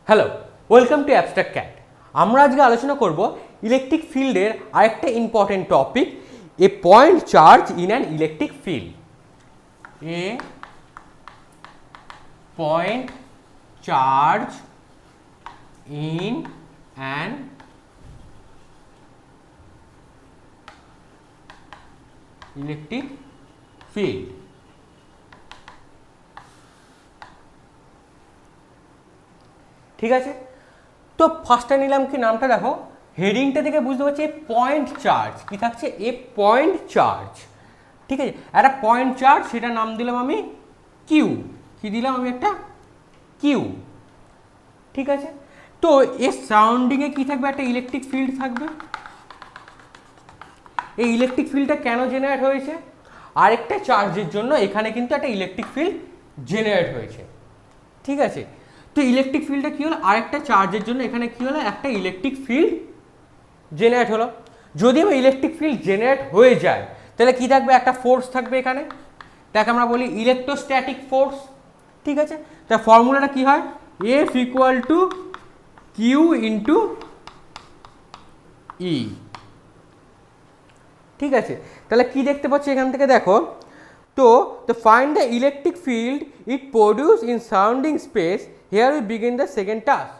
Hello, welcome to abstract cat. আমরা আজকে আলোচনা করব ইলেকট্রিক ফিল্ডের আরেকটা important topic, A point charge in an electric field. A point charge in an electric field. ঠিক আছে, তো ফার্স্টে নিলাম কি নামটা দেখো, হেডিংটা থেকে বুঝতে পারছি পয়েন্ট চার্জ কি থাকছে, এ পয়েন্ট চার্জ। ঠিক আছে, একটা পয়েন্ট চার্জ, সেটা নাম দিলাম আমি কিউ। কি দিলাম আমি? একটা কিউ। ঠিক আছে, তো এর সারাউন্ডিংয়ে কি থাকবে? একটা ইলেকট্রিক ফিল্ড থাকবে। এই ইলেকট্রিক ফিল্ডটা কেন জেনারেট হয়েছে? আরেকটা চার্জের জন্য এখানে কিন্তু একটা ইলেকট্রিক ফিল্ড জেনারেট হয়েছে। ঠিক আছে, তো ইলেকট্রিক ফিল্ডটা কী হলো? আরেকটা চার্জের জন্য এখানে কী হলো? একটা ইলেকট্রিক ফিল্ড জেনারেট হলো। যদি আমার ইলেকট্রিক ফিল্ড জেনারেট হয়ে যায় তাহলে কী থাকবে? একটা ফোর্স থাকবে এখানে, তাকে আমরা বলি ইলেকট্রোস্ট্যাটিক ফোর্স। ঠিক আছে, তার ফর্মুলাটা কী হয়? F equal to Q into E. ঠিক আছে, তাহলে কি দেখতে পাচ্ছি এখান থেকে দেখো, to find the electric field it produce in surrounding space, here we begin the second task.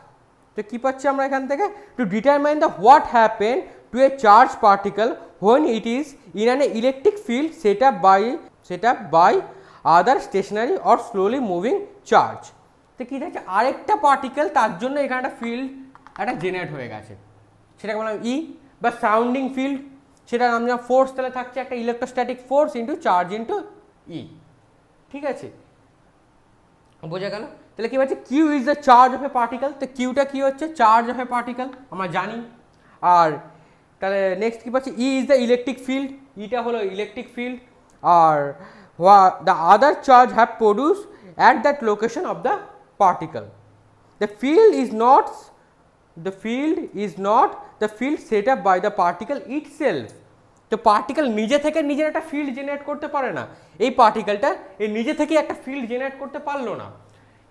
তো কী পাচ্ছি আমরা এখান থেকে? To determine the what happen to a charge particle when it is in an electric field set up by other stationary or slowly moving charge. তো কী দেখছে? আরেকটা পার্টিকেল, তার জন্য এখানে একটা ফিল্ড একটা জেনারেট হয়ে গেছে, সেটাকে বললাম ই বা সারাউন্ডিং ফিল্ড। সেটা নাম যা ফোর্স, তাহলে থাকছে একটা electrostatic force into charge into E. ঠিক আছে, বোঝা গেল? তাহলে কী হচ্ছে? Q is the charge of a particle. তো কিউটা কী হচ্ছে? চার্জ অফ এ পার্টিকেল, আমরা জানি। আর তাহলে নেক্সট কী পাচ্ছি? E is the electric field, ইটা হলো ইলেকট্রিক ফিল্ড। আর the other charge have produce at that location of the particle. The field is not the field set up by the particle itself. তো particle নিজে থেকে নিজের একটা field generate করতে পারে না। এই পার্টিকেলটা এই নিজে থেকে একটা ফিল্ড জেনারেট করতে পারলো না।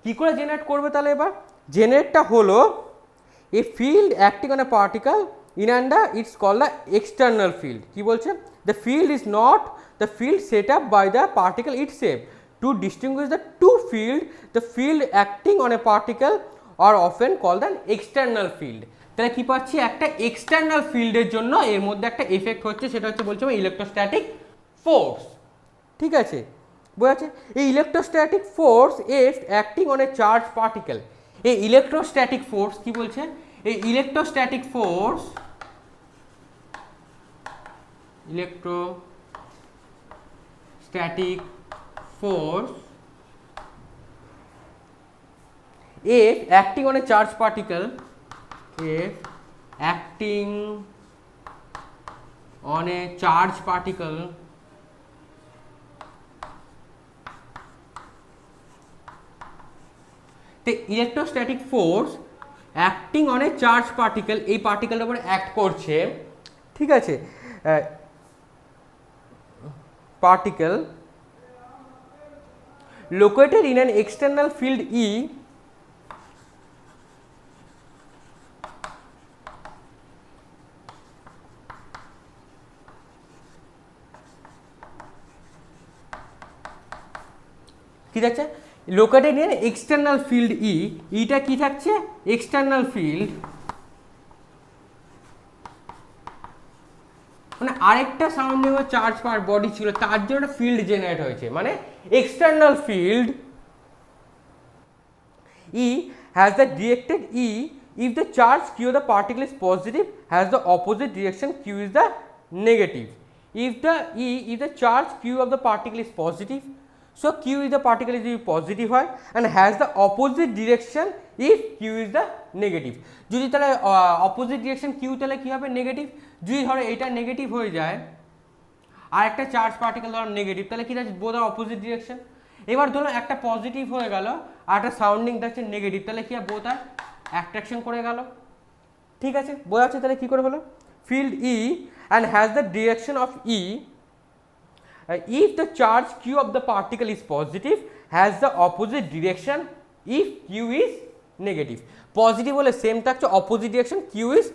কী করে জেনারেট করবে তাহলে? এবার জেনারেটটা হলো a field acting on a particle in and it's call the external field. কী বলছে? The field is not the field set up by the particle itself. To distinguish the two field, the field acting on a particle are often call the external field. তাহলে কী পাচ্ছি? একটা external ফিল্ডের জন্য এর মধ্যে একটা এফেক্ট হচ্ছে, সেটা হচ্ছে বলছে ইলেকট্রোস্ট্যাটিক ফোর্স। ঠিক আছে, বোঝা যাচ্ছে? এই electrostatic force F acting on A charge particle. এই ইলেকট্রোস্ট্যাটিক ফোর্স কি বলছে? এই electrostatic force if acting on a charged particle, if acting on a charged particle the electrostatic force acting on a charged particle, এই পার্টিকেলের উপর act করছে। ঠিক আছে, particle located in an external field E কি থাকছে? Located in external field E. ইটা কি থাকছে? এক্সটার্নাল ফিল্ড, মানে আরেকটা সারাউন্ডিং চার্জ পার বডি ছিল, তার জন্য একটা ফিল্ড জেনারেট হয়েছে, মানে external field. E has the directed E if the charge q of the particle is positive, has the opposite direction q is the negative. If the charge q of the particle is positive, so q is the particle is positive হয় and has the opposite direction if q is the negative. যদি তাহলে opposite direction q, তাহলে কী হবে? Negative. যদি ধরো এটা negative হয়ে যায় আর একটা চার্জ পার্টিকেল ধরো নেগেটিভ, তাহলে কী আছে? বোধ হয় অপোজিট ডিরেকশন। এবার ধরো একটা পজিটিভ হয়ে গেল আর একটা সাউন্ডিং থাকছে নেগেটিভ, তাহলে কী হয়? বোধ হয় অ্যাট্রাকশন করে গেল। ঠিক আছে, বোঝা যাচ্ছে? তাহলে কী করে হলো? Field E and has the direction of E if the charge q of the particle is positive, has the opposite direction if q is negative. Positive হলে সেম থাকছে, opposite direction Q is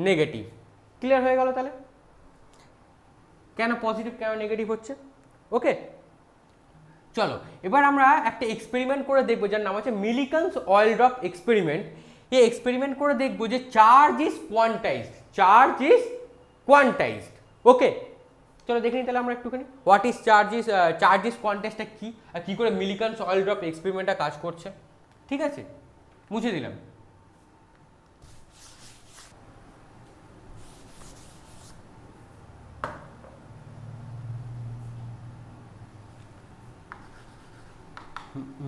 negative. Clear হয়ে গেল তাহলে কেন positive কেন negative হচ্ছে। ওকে, চলো এবার আমরা একটা এক্সপেরিমেন্ট করে দেখবো যার নাম হচ্ছে মিলিকান্স অয়েল ড্রপ এক্সপেরিমেন্ট। এই এক্সপেরিমেন্ট করে দেখবো যে charge is quantised, charge is quantised. Okay, চলো দেখে নিই তাহলে আমরা একটুখানি হোয়াট ইজ চার্জ ইজ কোয়ান্টাইজডটা কী আর কী করে মিলিকান্স অয়েল ড্রপ এক্সপেরিমেন্টটা কাজ করছে। ঠিক আছে, মুছে দিলাম।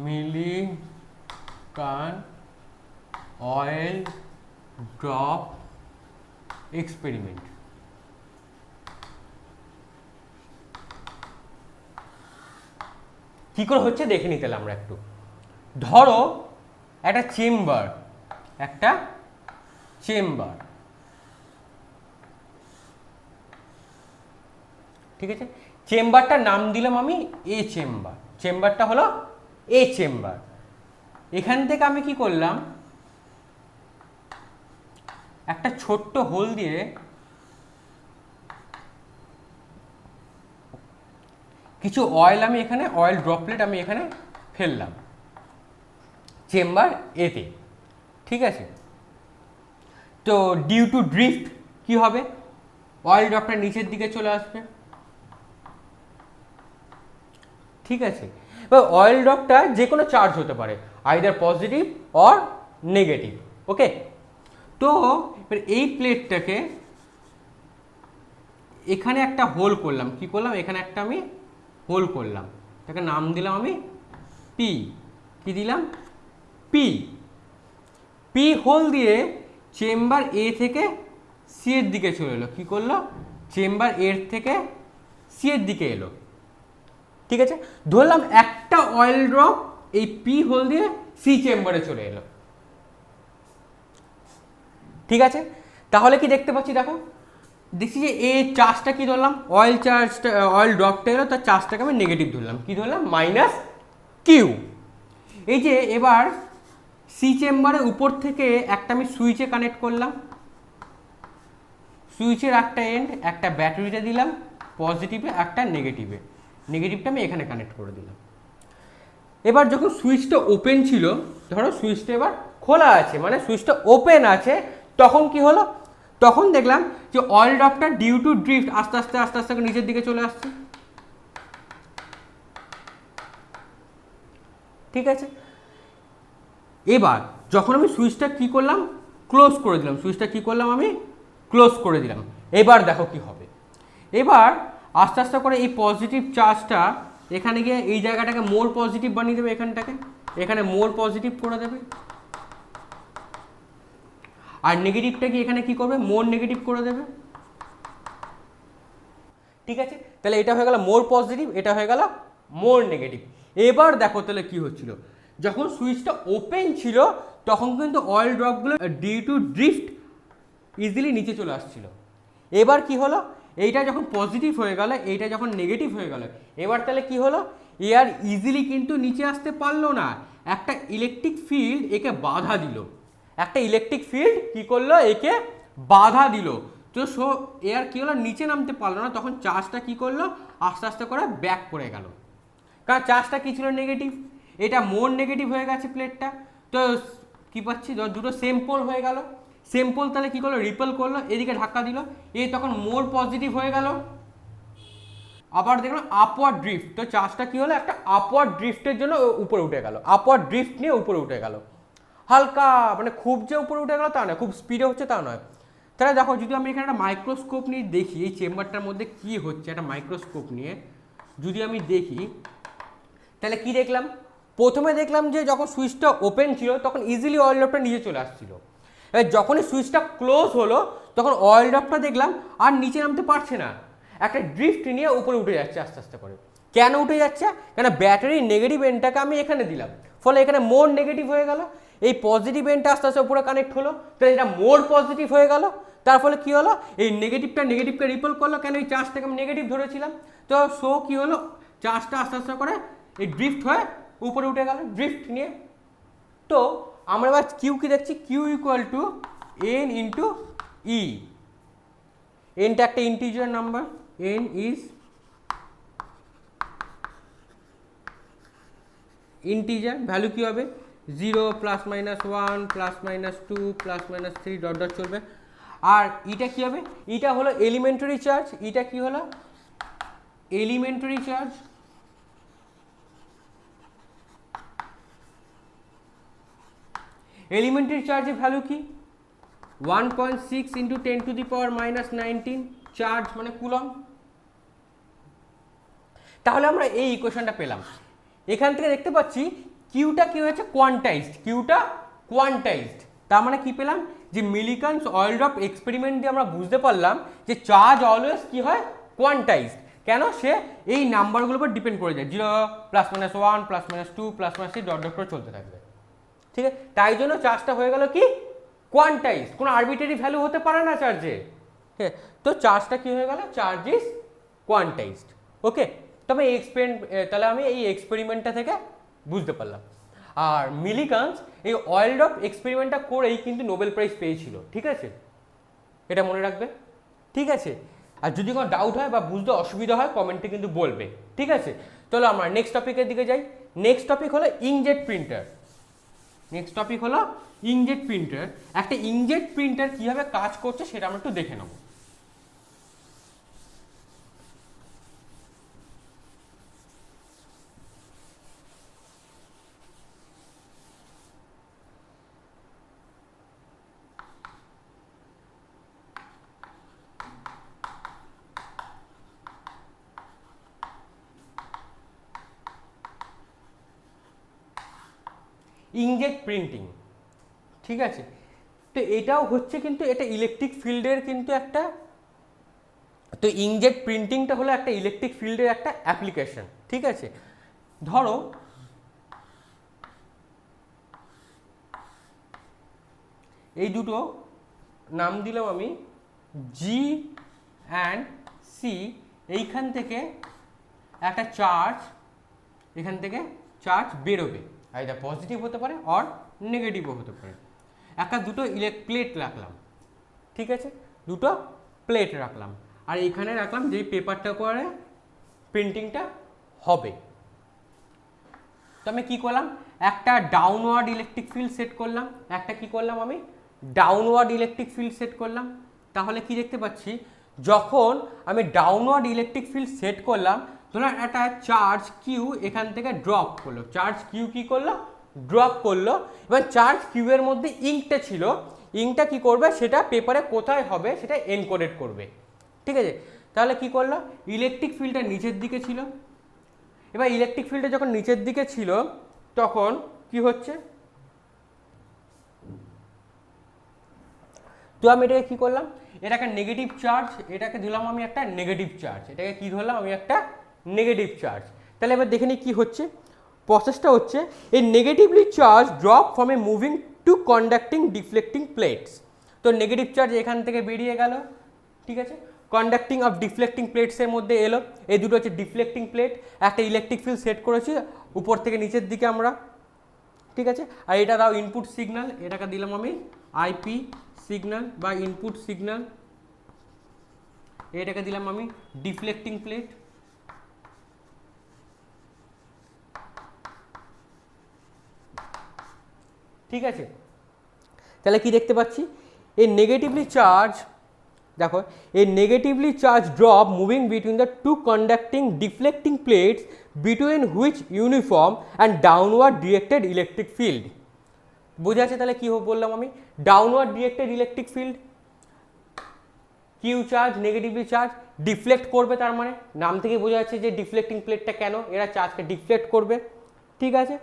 Millikan oil drop experiment. কি করে হচ্ছে দেখে নিতে আমরা একটু। ধরো একটা চেম্বার, ঠিক আছে, চেম্বারটার নাম দিলাম আমি এ চেম্বার, চেম্বারটা হলো এ চেম্বার। এখান থেকে আমি কি করলাম, একটা ছোট্ট হোল দিয়ে কিছু অয়েল আমি এখানে অয়েল ড্রপলেট আমি এখানে ফেললাম চেম্বার এতে। ঠিক আছে, তো ডিউ টু ড্রিফট কি হবে, অয়েল ড্রপটা নিচের দিকে চলে আসবে। ঠিক আছে, এবার অয়েল ড্রপটা যে কোনো চার্জ হতে পারে, আইদার পজিটিভ অর নেগেটিভ। ওকে, তো এবার এই প্লেটটাকে এখানে একটা হোল করলাম, কি করলাম, এখানে একটা আমি হোল করলাম, তাকে নাম দিলাম আমি পি। কি দিলাম, পি। পি হোল দিয়ে চেম্বার এ থেকে সি এর দিকে চলে এলো, কি করলো, চেম্বার এর থেকে সি এর দিকে এলো। ঠিক আছে, ধরলাম একটা অয়েল ড্রপ এই পি হোল দিয়ে সি চেম্বারে চলে এলো। ঠিক আছে, তাহলে কি দেখতে পাচ্ছি, দেখো দেখছি যে এই চার্জটা কি ধরলাম, অয়েল চার্জটা, অয়েল ড্রপটা এলো, তার চার্জটাকে আমি নেগেটিভ ধরলাম, কি ধরলাম, মাইনাস কিউ। এই যে এবার সি চেম্বারের উপর থেকে একটা আমি সুইচে কানেক্ট করলাম, সুইচের একটা এন্ড একটা ব্যাটারিতে দিলাম পজিটিভে, একটা নেগেটিভে, নেগেটিভটা আমি এখানে কানেক্ট করে দিলাম। এবার যখন সুইচটা ওপেন ছিল, ধরো সুইচটা এবার খোলা আছে, মানে সুইচটা ওপেন আছে, তখন কি হলো, তখন দেখলাম যে অয়েল ড্রপটা ডিউ টু ড্রিফট আস্তে আস্তে আস্তে আস্তে নিচের দিকে চলে আসছে। ঠিক আছে, এবার যখন আমি সুইচটা কি করলাম, ক্লোজ করে দিলাম, সুইচটা কি করলাম আমি ক্লোজ করে দিলাম। এবার দেখো কি হবে, এবার আস্তে আস্তে করে এই পজিটিভ চার্জটা এখানে গিয়ে এই জায়গাটাকে মোর পজিটিভ বানিয়ে দেবে, এখানটাকে এখানে মোর পজিটিভ করে দেবে, আর নেগেটিভটা কি এখানে কি করবে, মোর নেগেটিভ করে দেবে। ঠিক আছে, তাহলে এটা হয়ে গেল মোর পজিটিভ, এটা হয়ে গেল মোর নেগেটিভ। এবার দেখো তাহলে কি হচ্ছিল, যখন সুইচটা ওপেন ছিল তখন কিন্তু অয়েল ড্রপগুলো ডিউ টু ড্রিফট ইজিলি নিচে চলে আসছিল। এবার কি হলো, এইটা যখন পজিটিভ হয়ে গেল, এইটা যখন নেগেটিভ হয়ে গেল, এবার তাহলে কি হলো, এ আর ইজিলি কিন্তু নিচে আসতে পারলো না, একটা ইলেকট্রিক ফিল্ড একে বাধা দিল, একটা ইলেকট্রিক ফিল্ড কি করলো, একে বাধা দিল। তো সো এ আর কি হলো, নিচে নামতে পারলো না, তখন চার্জটা কি করলো, আস্তে আস্তে করে ব্যাক করে গেল, কারণ চার্জটা কি ছিল, নেগেটিভ, এটা মোর নেগেটিভ হয়ে গেছে প্লেটটা। তো কি পাচ্ছি, দুটো সেম পোল হয়ে গেল, সেম পোল তাহলে কি করলো, রিপেল করলো, এদিকে ধাক্কা দিল, এই তখন মোর পজিটিভ হয়ে গেল। আবার দেখলাম আপওয়ার্ড ড্রিফট, তো চার্জটা কি হলো, একটা আপওয়ার্ড ড্রিফটের জন্য উপরে উঠে গেল, আপওয়ার্ড ড্রিফট নিয়ে উপরে উঠে গেল, হালকা, মানে খুব যে উপরে উঠে গেল তা নয়, খুব স্পিডে হচ্ছে তা নয়। তাহলে দেখো যদি আমি এখানে একটা মাইক্রোস্কোপ নিয়ে দেখি এই চেম্বারটার মধ্যে কি হচ্ছে, একটা মাইক্রোস্কোপ নিয়ে যদি আমি দেখি, তাহলে কি দেখলাম, প্রথমে দেখলাম যে যখন সুইচটা ওপেন ছিল তখন ইজিলি অয়েল ড্রপটা নিচে চলে আসছিল, এবার যখনই সুইচটা ক্লোজ হলো তখন অয়েল ড্রপটা দেখলাম আর নিচে নামতে পারছে না, একটা ড্রিফট নিয়ে উপরে উঠে যাচ্ছে আস্তে আস্তে করে। কেন উঠে যাচ্ছে, কেন ব্যাটারির নেগেটিভ এন্ডটাকে আমি এখানে দিলাম, ফলে এখানে মোর নেগেটিভ হয়ে গেল, এই পজিটিভ এন্ডটা আস্তে আস্তে উপরে কানেক্ট হলো, তাহলে এটা মোর পজিটিভ হয়ে গেল, তার ফলে কী হলো, এই নেগেটিভকে রিপেল করলো, কেন এই চার্জটাকে আমি নেগেটিভ ধরেছিলাম, তো সো কী হলো, চার্জটা আস্তে আস্তে করে এই ড্রিফট হয়ে উপরে উঠে গেল, ড্রিফট নিয়ে। তো আমরা এবার কিউ কি দেখছি, Q equal to N into E. এনটা একটা integer number, N is integer, value কী হবে 0 plus minus 1 plus minus 2 plus minus 3 dot dot চলবে। আর এটা কী হবে, এটা হলো এলিমেন্টারি চার্জ, এটা কি হলো এলিমেন্টারি চার্জ। এলিমেন্টারি চার্জের ভ্যালু কি 1.6 into 10 to the power minus 19 charge মানে কুলম। তাহলে আমরা এই ইকুয়েশনটা পেলাম। এখান থেকে দেখতে পাচ্ছি কিউটা কি হয়েছে কোয়ান্টাইজড, কিউটা কোয়ান্টাইজড। তার মানে কি পেলাম যে মিলিকানস অয়েল ড্রপ এক্সপেরিমেন্ট দিয়ে আমরা বুঝতে পারলাম যে চার্জ অলওয়েজ কি হয় কোয়ান্টাইজড। কেন, সে এই নাম্বারগুলোর উপর ডিপেন্ড করে যায়, 0 plus minus 1 plus minus 2 plus minus 3 dot dot করে চলতে থাকবে। ঠিক আছে, তাই জন্য চার্জটা হয়ে গেল কি কোয়ান্টাইজড, কোনো আরবিটারি ভ্যালু হতে পারে না চার্জে। হ্যাঁ, তো চার্জটা কি হয়ে গেল, চার্জ ইজ কোয়ান্টাইজড। ওকে, তবে তাহলে আমি এই এক্সপেরিমেন্টটা থেকে বুঝতে পারলাম। আর মিলিকানস এই অয়েল ড্রপ এক্সপেরিমেন্টটা করেই কিন্তু নোবেল প্রাইজ পেয়েছিল। ঠিক আছে, এটা মনে রাখবে। ঠিক আছে, আর যদি কোনো ডাউট হয় বা বুঝতে অসুবিধা হয় কমেন্টে কিন্তু বলবে। ঠিক আছে, চলো আমরা নেক্সট টপিকের দিকে যাই। নেক্সট টপিক হলো ইঙ্কজেট প্রিন্টার। নেক্সট টপিক হলো ইঙ্কজেট প্রিন্টার। একটা ইঙ্কজেট প্রিন্টার কীভাবে কাজ করছে সেটা আমরা একটু দেখে নেব। ইঙ্কজেট প্রিন্টিং, ঠিক আছে, তো এটাও হচ্ছে কিন্তু এটা ইলেকট্রিক ফিল্ডের কিন্তু একটা, তো ইঙ্কজেট প্রিন্টিংটা হলো একটা ইলেকট্রিক ফিল্ডের একটা অ্যাপ্লিকেশন। ঠিক আছে, ধরো এই দুটো নাম দিলাম আমি জি অ্যান্ড সি। এইখান থেকে একটা চার্জ, এখান থেকে চার্জ বেরোবে, আইদার পজিটিভ হতে পারে অর নেগেটিভও হতে পারে। একটা দুটো প্লেট রাখলাম, ঠিক আছে, দুটো প্লেট রাখলাম, আর এইখানে রাখলাম যেই পেপারটা করে প্রিন্টিংটা হবে। তো আমি কী করলাম, একটা ডাউনওয়ার্ড ইলেকট্রিক ফিল্ড সেট করলাম, একটা কি করলাম আমি ডাউনওয়ার্ড ইলেকট্রিক ফিল্ড সেট করলাম। তাহলে কি দেখতে পাচ্ছি, যখন আমি ডাউনওয়ার্ড ইলেকট্রিক ফিল্ড সেট করলাম, ধরুন একটা চার্জ কিউ এখান থেকে ড্রপ করলো, চার্জ কিউ কি করলো ড্রপ করলো। এবার চার্জ কিউ এর মধ্যে ইঙ্কটা ছিল, ইঙ্কটা কি করবে সেটা পেপারে কোথায় হবে সেটা এনকোডেড করবে। ঠিক আছে, তাহলে কি করলো, ইলেকট্রিক ফিল্ডটা নিচের দিকে ছিল। এবার ইলেকট্রিক ফিল্ডটা যখন নিচের দিকে ছিল তখন কি হচ্ছে, তো আমি এটাকে কী করলাম, এটাকে নেগেটিভ চার্জ, এটাকে দিলাম আমি একটা নেগেটিভ চার্জ, এটাকে কী ধরলাম আমি একটা নেগেটিভ চার্জ। তাহলে এবার দেখে নিই কী হচ্ছে, প্রসেসটা হচ্ছে a negatively charge drop from a moving to conducting deflecting plates. তো নেগেটিভ চার্জ এখান থেকে বেরিয়ে গেল, ঠিক আছে, কন্ডাক্টিং অফ ডিফ্লেক্টিং প্লেটসের মধ্যে এলো। এই দুটো হচ্ছে ডিফ্লেক্টিং প্লেট, একটা ইলেকট্রিক ফিল্ড সেট করেছি উপর থেকে নিচের দিকে আমরা। ঠিক আছে, আর এটা দাও ইনপুট সিগন্যাল, এটাকে দিলাম আমি আইপি সিগন্যাল বা ইনপুট সিগন্যাল, এটাকে দিলাম আমি ডিফ্লেক্টিং প্লেট। ঠিক আছে, তাহলে কি দেখতে পাচ্ছি, এই নেগেটিভলি চার্জ, দেখো এই negatively charge drop moving between the two conducting deflecting plates between which uniform and downward directed electric field. বোঝা আছে তাহলে কী বললাম আমি, downward directed electric field, Q charge negatively charge deflect করবে, তার মানে নাম থেকে বোঝা যাচ্ছে যে ডিফ্লেক্টিং প্লেটটা কেন, এরা চার্জকে ডিফ্লেক্ট করবে। ঠিক আছে,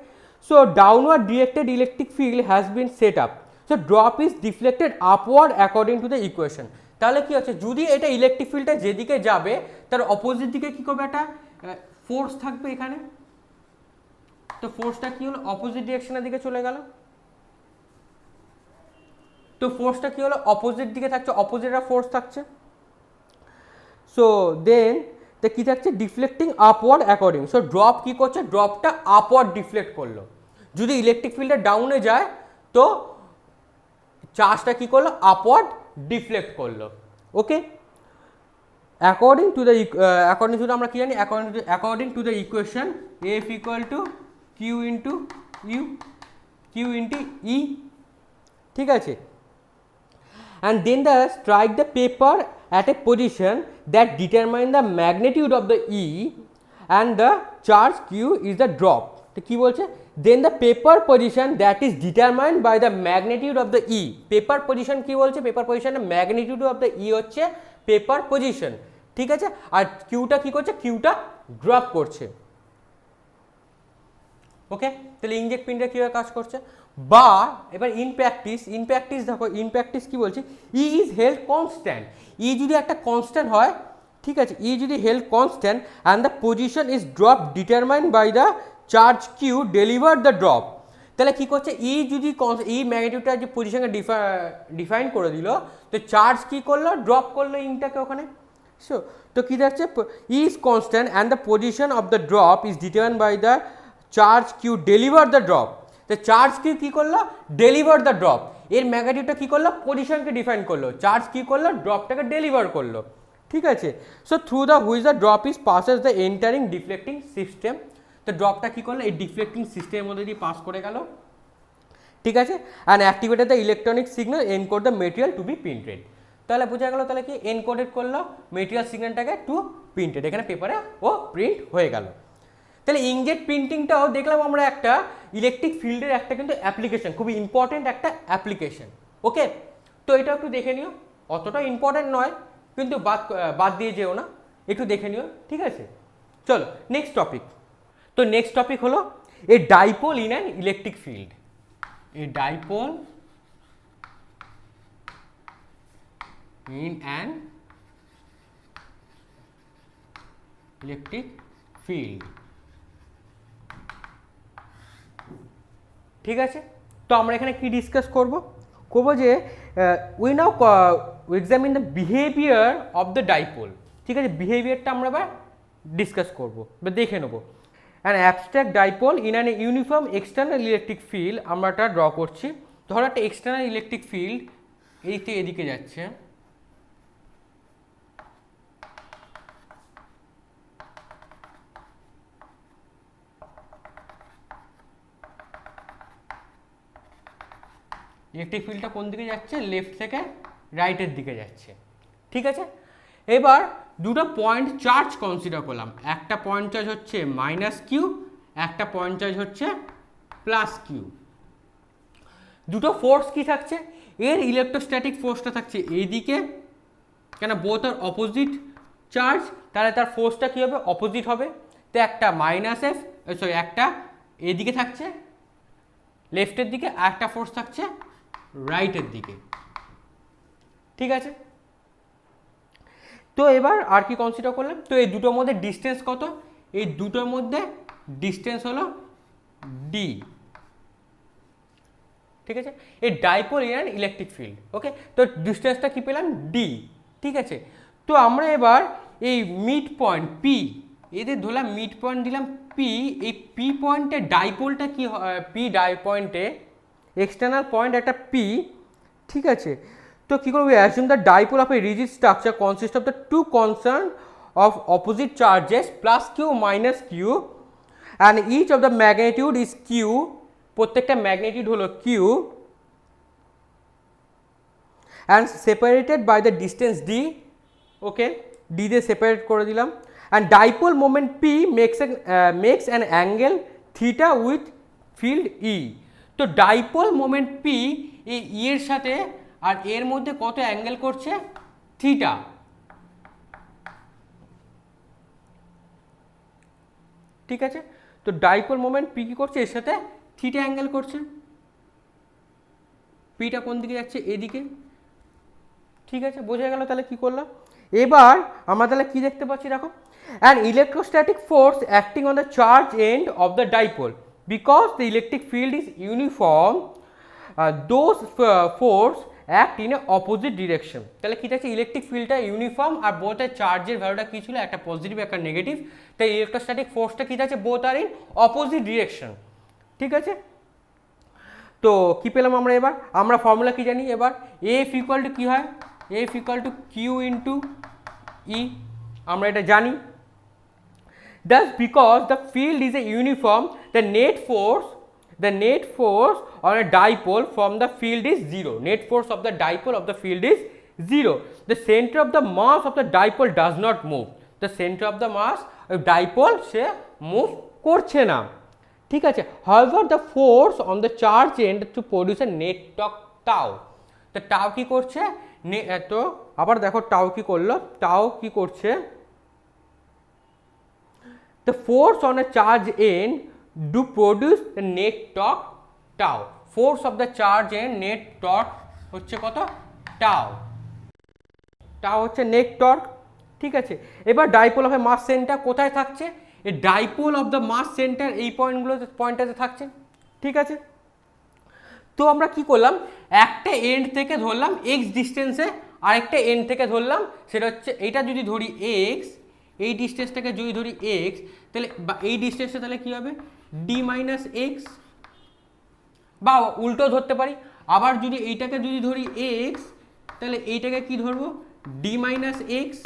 so downward directed electric field has been set up, so drop is deflected upward according to the equation. তাহলে কি হচ্ছে, যদি এটা ইলেকট্রিক ফিল্ডটা যেদিকে যাবে তার অপোজিট দিকে কী করবে, একটা ফোর্স থাকবে এখানে, তো ফোর্সটা কি হলো অপোজিট ডিরেকশনের দিকে চলে গেল। তো ফোর্সটা কি হলো অপোজিট দিকে থাকছে, অপোজিট ফোর্স থাকছে। সো দেন কি থাকছে, deflecting upward according, so drop কি করছে, ড্রপটা আপওয়ার্ড ডিফ্লেক্ট করলো। যদি ইলেকট্রিক ফিল্ডটা ডাউনে যায় তো চার্জটা কী করলো, আপওয়ার্ড ডিফ্লেক্ট করলো। ওকে, অ্যাকর্ডিং টু আমরা কী জানি, according to the equation F equal to Q into U, Q into E, ঠিক আছে। And then strike the paper at a position that determine the magnitude of the E and the charge Q is the drop. তো কি বলছে, then the paper position that is determined by the magnitude of the E, paper position কি বলছে, paper position magnitude of the E হচ্ছে paper position, ঠিক আছে। আর কিউটা কি করছে, কিউটা ড্রপ করছে। ওকে, তাহলে ইনজেক্ট পিনটা কীভাবে কাজ করছে, বা এবার ইন প্র্যাকটিস দেখো, ইন প্র্যাকটিস কী বলছে, E is held constant, E যদি একটা কনস্ট্যান্ট হয়, ঠিক আছে, ই যদি held constant and the position is drop determined by the charge Q deliver the drop, তাহলে কী করছে, ই যদি ই ম্যাগনিটিউডটা যে পজিশনকে ডিফাইন করে দিল, তো চার্জ কী করলো, ড্রপ করলো ইনটাকে ওখানে। সো তো কী যাচ্ছে, E is constant and the position of the drop is determined by the charge Q deliver the drop, তো চার্জ কিউ কী করলো, ডেলিভার দ্য ড্রপ, এর ম্যাগনিটিউডটা কী করলো, পজিশনকে ডিফাইন করলো, চার্জ কী করলো, ড্রপটাকে ডেলিভার করলো, ঠিক আছে। So through the which the drop is passes the entering deflecting system, তো ড্রপটা কী করলো, এই ডিফ্লেক্টিং সিস্টেমের মধ্যে দিয়ে পাস করে গেল, ঠিক আছে। And activated the electronic signal encode the material to be printed, তাহলে বোঝা গেল, তাহলে কি এনকোডেড করলো মেটেরিয়াল সিগন্যালটাকে টু প্রিন্টেড, এখানে পেপারে ও প্রিন্ট হয়ে গেল। তাহলে ইঙ্কজেট প্রিন্টিংটাও দেখলাম আমরা একটা ইলেকট্রিক ফিল্ডের একটা কিন্তু অ্যাপ্লিকেশন, খুবই ইম্পর্টেন্ট একটা অ্যাপ্লিকেশন। ওকে, তো এটা একটু দেখে নিও, অতটা ইম্পর্টেন্ট নয় কিন্তু বাদ দিয়ে যেও না, একটু দেখে নিও, ঠিক আছে। চলো নেক্সট টপিক। তো নেক্সট টপিক হলো a dipole in an electric field, a dipole in an electric field, ঠিক আছে। তো আমরা এখানে কি ডিসকাস করব যে we now examine the behaviour of the dipole, ঠিক আছে, বিহেভিয়ারটা আমরা এবার ডিসকাস করবো বা দেখে নেবো। An abstract dipole in an uniform external electric field, আমরা এটা ড্র করছি। ধরো একটা এক্সটার্নাল ইলেকট্রিক ফিল্ড এইতে এদিকে যাচ্ছে, ইলেকট্রিক ফিল্ডটা কোন দিকে যাচ্ছে, লেফট থেকে রাইটের দিকে যাচ্ছে, ঠিক আছে। এবার দুটো পয়েন্ট চার্জ কনসিডার করলাম, একটা পয়েন্ট চার্জ হচ্ছে মাইনাস কিউ, একটা পয়েন্ট চার্জ হচ্ছে প্লাস কিউ। দুটো ফোর্স কি থাকছে, এর ইলেকট্রোস্ট্যাটিক ফোর্সটা থাকছে এইদিকে, কেন বোথ আর অপোজিট চার্জ, তাহলে তার ফোর্সটা কী হবে, অপোজিট হবে। তো একটা মাইনাস এফ, সরি একটা এদিকে থাকছে লেফটের দিকে, আর একটা ফোর্স থাকছে রাইটের দিকে, ঠিক আছে। তো এবার আর কি কনসিডার করলাম, তো এই দুটোর মধ্যে ডিস্টেন্স কত, এই দুটোর মধ্যে ডিস্টেন্স হলো ডি, ঠিক আছে। এই dipole in an electric field, okay, তো ডিস্টেন্সটা কি পেলাম, ডি, ঠিক আছে। তো আমরা এবার এই মিড পয়েন্ট পি, এদের ধরলাম মিড পয়েন্ট দিলাম পি, এই পি পয়েন্টে ডাইপোলটা কি, পি পয়েন্টে এক্সটার্নাল পয়েন্ট একটা পি, ঠিক আছে। তো কী করবো, assume the dipole of a rigid structure consist of the two concern of opposite charges plus Q minus Q and each of the magnitude is Q, প্রত্যেকটা ম্যাগনিটিউড হলো Q and separated by the distance D, okay, D দিয়ে separate করে দিলাম। And dipole moment P makes an angle theta with field E, তো dipole moment P এই ই এর সাথে আর এর মধ্যে কত অ্যাঙ্গেল করছে, থিটা, ঠিক আছে। তো ডাইপোল মোমেন্ট পি কি করছে, এর সাথে থিটা অ্যাঙ্গেল করছে, পিটা কোন দিকে যাচ্ছে, এদিকে, ঠিক আছে, বোঝা গেল। তাহলে কি করলাম, এবার আমরা তাহলে কি দেখতে পাচ্ছি, দেখো, an electrostatic force acting on the charge end of the dipole because the electric field is uniform, those force act in a opposite direction, তাহলে কী থাকছে, ইলেকট্রিক ফিল্ডটা ইউনিফর্ম আর বোথের চার্জের ভ্যালুটা কী ছিল, একটা পজিটিভ একটা নেগেটিভ, তাই ইলেকট্রোস্ট্যাটিক ফোর্সটা কী থাকছে, both are in opposite direction, ঠিক আছে। তো কি পেলাম আমরা এবার, আমরা ফর্মুলা কি জানি এবার, এফ ইকুয়াল টু কী হয়, F equal to Q into E, আমরা এটা জানি। Thus, because the field is a uniform, the net force on a dipole from the field is 0. Net force of the dipole of the field is 0. The center of the mass of the dipole does not move. The center of the mass of dipole say move করছে না, ঠিক আছে। However, the force on the charge end to produce a net torque tau. তো টাও কি করছে, তো আবার দেখো টাও কি করলো, টাও কি করছে, the force on a charge end do produce the net torque tau. Force of the charge end net torque হচ্ছে কত, tau, tau হচ্ছে net torque, ঠিক আছে। এবার ডাইপোল অফ মাস সেন্টার কোথায় থাকছে, এই dipole of the mass centre এই পয়েন্টটাতে থাকছে, ঠিক আছে। তো আমরা কি করলাম, একটা এন্ড থেকে ধরলাম এক্স ডিস্টেন্সে, আরেকটা এন্ড থেকে ধরলাম সেটা হচ্ছে, এইটা যদি ধরি এক্স, এই ডিস্টেন্সটাকে যদি ধরি এক্স, তাহলে বা এই ডিস্টেন্সটা তাহলে কী হবে, ডি মাইনাস এক্স, বা উল্টো ধরতে পারি। আবার যদি এইটাকে যদি ধরি এক্স, তাহলে এইটাকে কি ধরবো, ডি মাইনাস এক্স,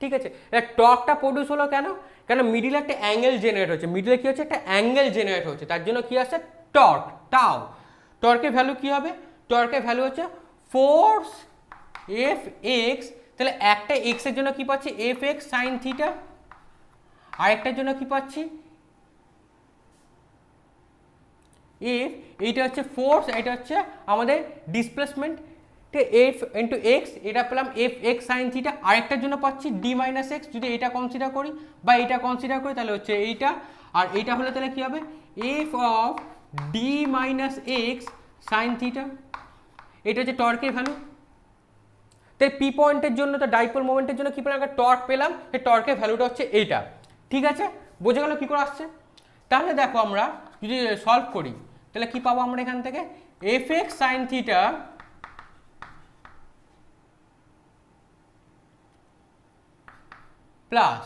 ঠিক আছে। টর্কটা প্রডিউস হলো কেন, কেন মিডিলে একটা অ্যাঙ্গেল জেনারেট হচ্ছে, মিডিলে কী হচ্ছে, একটা অ্যাঙ্গেল জেনারেট হচ্ছে, তার জন্য কী আসছে, টর্ক, টাও। টর্কের ভ্যালু কী হবে, টর্কের ভ্যালু হচ্ছে ফোর্স এফ এক্স, তাহলে একটা এক্সের জন্য কি পাচ্ছি, এফ এক্স সাইন থিটা, আরেকটার জন্য কি পাচ্ছি, এফ, এইটা হচ্ছে ফোর্স, এটা হচ্ছে আমাদের ডিসপ্লেসমেন্ট, এফ ইন্টু এক্স, এটা পেলাম এফ এক্স সাইন থিটা, আরেকটার জন্য পাচ্ছি ডি মাইনাস এক্স, যদি এটা কনসিডার করি বা এটা কনসিডার করি তাহলে হচ্ছে এইটা, আর এইটা হলে তাহলে কী হবে, F of D minus x sine theta, এটা হচ্ছে টর্কের ভ্যালু। তাই পি পয়েন্টের জন্য, তো ডাইপোল মোমেন্টের জন্য কী পেলাম, একটা টর্ক পেলাম, সেই টর্কের ভ্যালুটা হচ্ছে এইটা, ঠিক আছে। বোঝা গেল কী করে আসছে। তাহলে দেখো আমরা যদি সলভ করি তাহলে কি পাবো আমরা এখান থেকে, F x sine theta plus